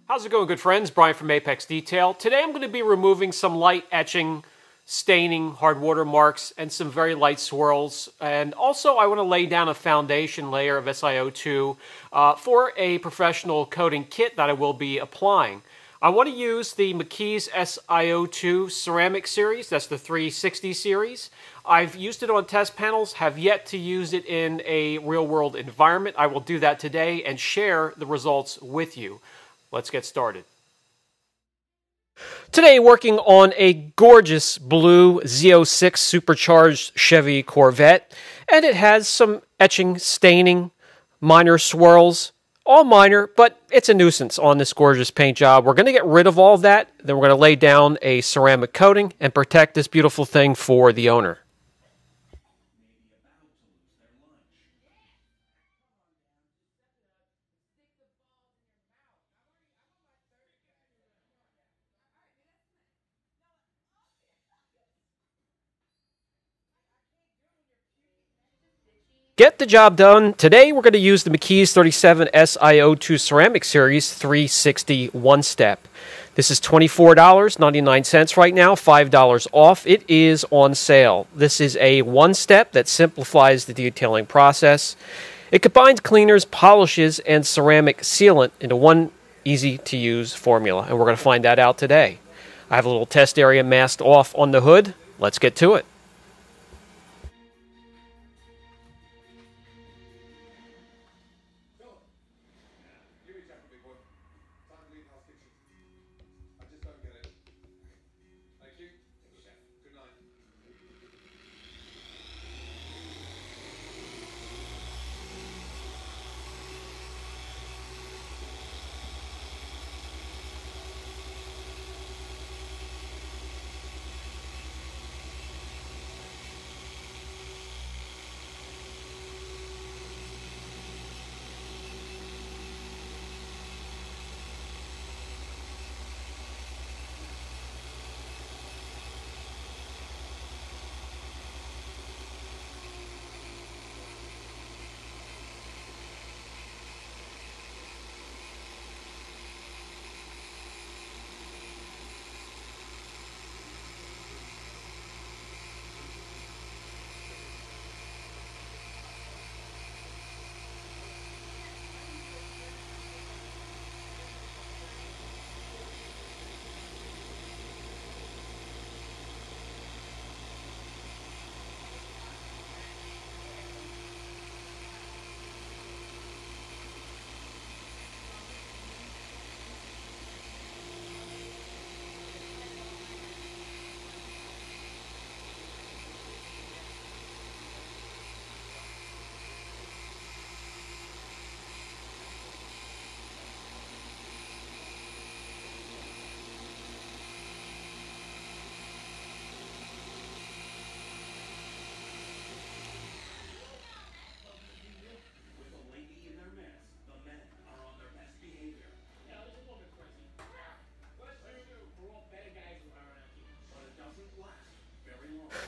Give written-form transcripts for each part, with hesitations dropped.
How's it going, good friends? Brian from Apex Detail. Today I'm going to be removing some light etching, staining, hard watermarks, and some very light swirls. And also I want to lay down a foundation layer of SiO2 for a professional coating kit that I will be applying. I want to use the McKee's SiO2 Ceramic series. That's the 360 series. I've used it on test panels, have yet to use it in a real-world environment. I will do that today and share the results with you. Let's get started. Today, working on a gorgeous blue Z06 supercharged Chevy Corvette, and it has some etching, staining, minor swirls, all minor, but it's a nuisance on this gorgeous paint job. We're going to get rid of all that, then we're going to lay down a ceramic coating and protect this beautiful thing for the owner. Get the job done. Today we're going to use the McKee's 37 SiO2 Ceramic Series 360 one-step. This is $24.99 right now, $5 off. It is on sale. This is a one-step that simplifies the detailing process. It combines cleaners, polishes, and ceramic sealant into one easy-to-use formula, and we're going to find that out today. I have a little test area masked off on the hood. Let's get to it.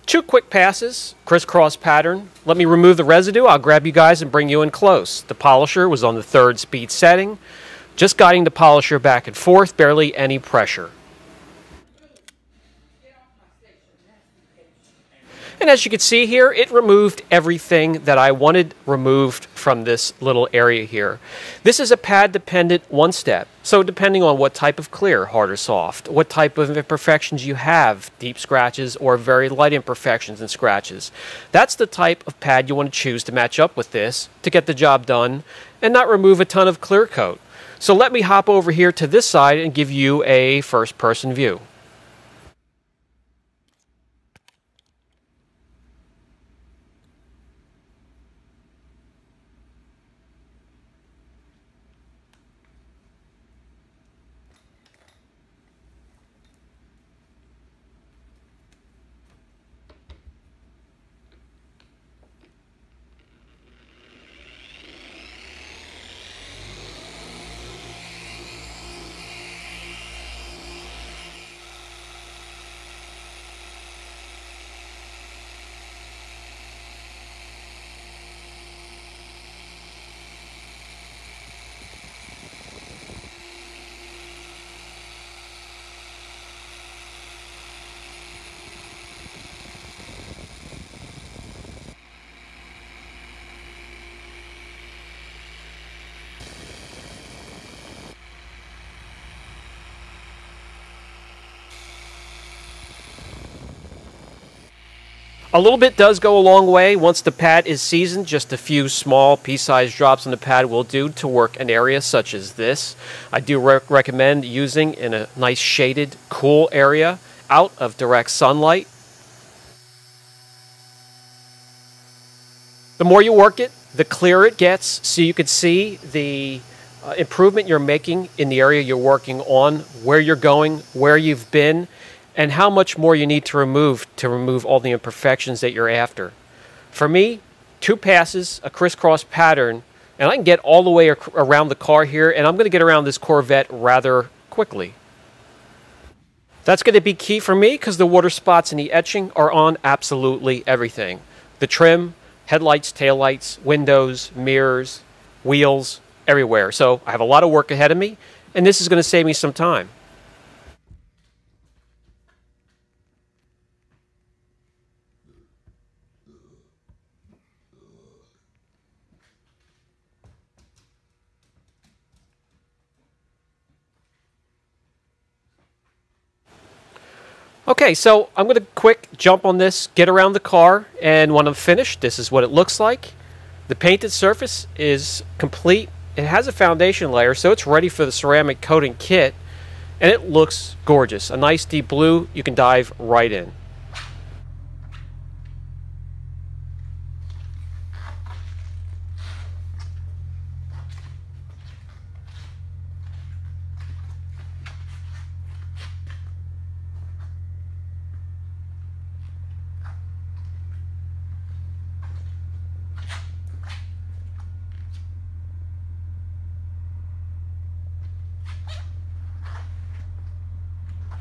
Two quick passes, crisscross pattern. Let me remove the residue. I'll grab you guys and bring you in close. The polisher was on the 3rd speed setting. Just guiding the polisher back and forth, barely any pressure. And as you can see here, it removed everything that I wanted removed from this little area here. This is a pad-dependent one-step. So depending on what type of clear, hard or soft, what type of imperfections you have, deep scratches or very light imperfections and scratches, that's the type of pad you want to choose to match up with this to get the job done and not remove a ton of clear coat. So let me hop over here to this side and give you a first-person view. A little bit does go a long way once the pad is seasoned. Just a few small pea-sized drops on the pad will do to work an area such as this. I do recommend using in a nice shaded, cool area out of direct sunlight. The more you work it, the clearer it gets, so you can see the improvement you're making in the area you're working on, where you're going, where you've been, and how much more you need to remove all the imperfections that you're after. For me, 2 passes, a crisscross pattern, and I can get all the way around the car here, and I'm going to get around this Corvette rather quickly. That's going to be key for me because the water spots and the etching are on absolutely everything. The trim, headlights, taillights, windows, mirrors, wheels, everywhere. So I have a lot of work ahead of me, and this is going to save me some time. Okay, so I'm going to quick jump on this, get around the car, and when I'm finished, this is what it looks like. The painted surface is complete. It has a foundation layer, so it's ready for the ceramic coating kit, and it looks gorgeous. A nice deep blue you can dive right in.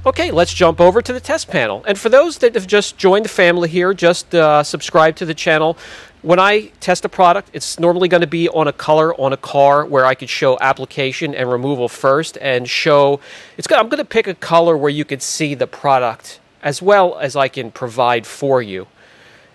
Okay, let's jump over to the test panel. And for those that have just joined the family here, just subscribe to the channel. When I test a product, it's normally going to be on a color on a car where I could show application and removal first and show... I'm going to pick a color where you could see the product as well as I can provide for you.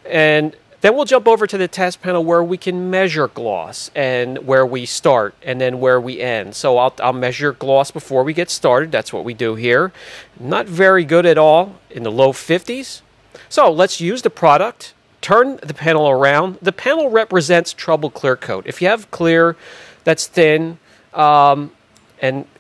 And then we'll jump over to the test panel where we can measure gloss and where we start and then where we end. So I'll measure gloss before we get started. That's what we do here. Not very good at all, in the low 50s. So let's use the product. Turn the panel around. The panel represents trouble clear coat. If you have clear that's thin and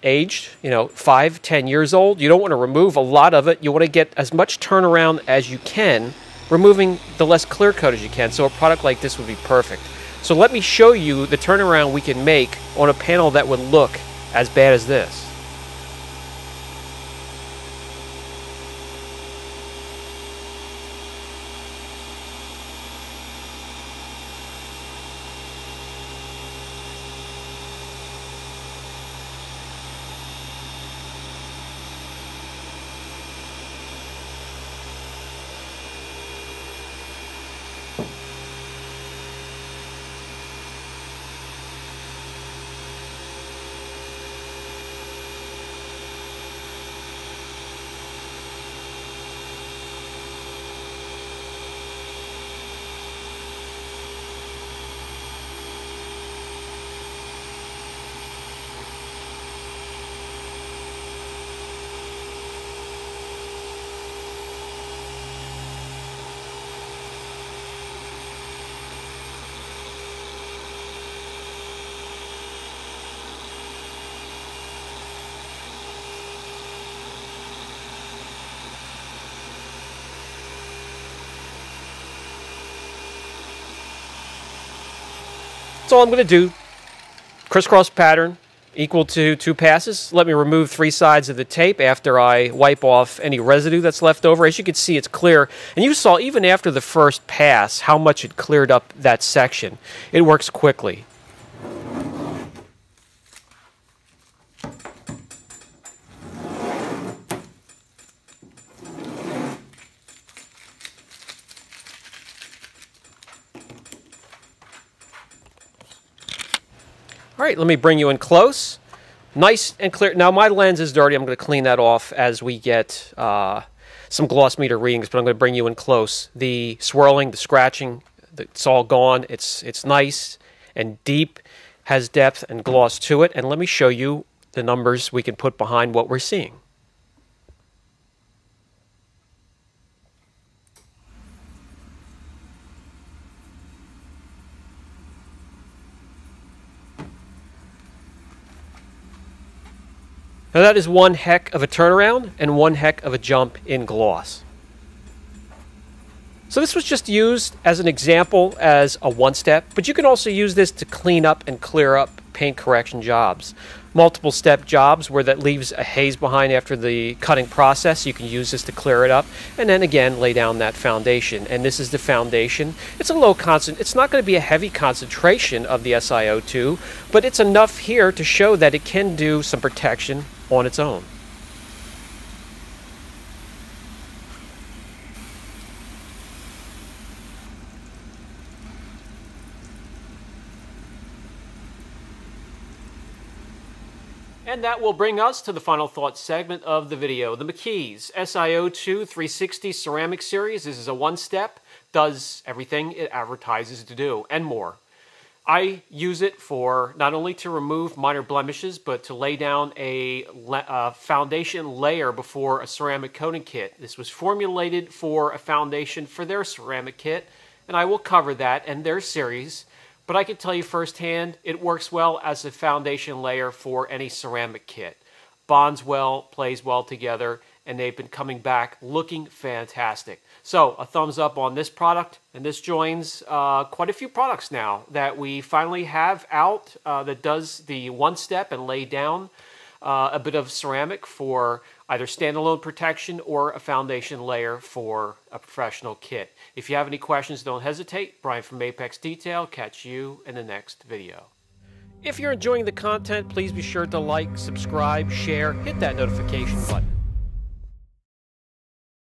aged, 5, 10 years old, you don't want to remove a lot of it. You want to get as much turnaround as you can, removing the less clear coat as you can, so a product like this would be perfect. So let me show you the turnaround we can make on a panel that would look as bad as this. That's all I'm going to do. Crisscross pattern equal to 2 passes. Let me remove 3 sides of the tape after I wipe off any residue that's left over. As you can see, it's clear. And you saw even after the first pass how much it cleared up that section. It works quickly. All right, let me bring you in close. Nice and clear. Now, my lens is dirty. I'm going to clean that off as we get some gloss meter readings, but I'm going to bring you in close. The swirling, the scratching, it's all gone. It's nice and deep, has depth and gloss to it. And let me show you the numbers we can put behind what we're seeing. Now that is one heck of a turnaround and one heck of a jump in gloss. So this was just used as an example as a one-step, but you can also use this to clean up and clear up paint correction jobs. Multiple step jobs where that leaves a haze behind after the cutting process, you can use this to clear it up, and then again lay down that foundation. And this is the foundation. It's a low concent. It's not going to be a heavy concentration of the SiO2, but it's enough here to show that it can do some protection on its own. And that will bring us to the final thought segment of the video. The McKee's SiO2 360 Ceramic Series. This is a one-step, does everything it advertises to do, and more. I use it for not only to remove minor blemishes, but to lay down a foundation layer before a ceramic coating kit. This was formulated for a foundation for their ceramic kit, and I will cover that and their series. But I can tell you firsthand, it works well as a foundation layer for any ceramic kit. Bonds well, plays well together, and they've been coming back looking fantastic. So a thumbs up on this product, and this joins quite a few products now that we finally have out that does the one step and lay down a bit of ceramic for either standalone protection or a foundation layer for a professional kit. If you have any questions, don't hesitate. Brian from Apex Detail. Catch you in the next video. If you're enjoying the content, please be sure to like, subscribe, share, hit that notification button.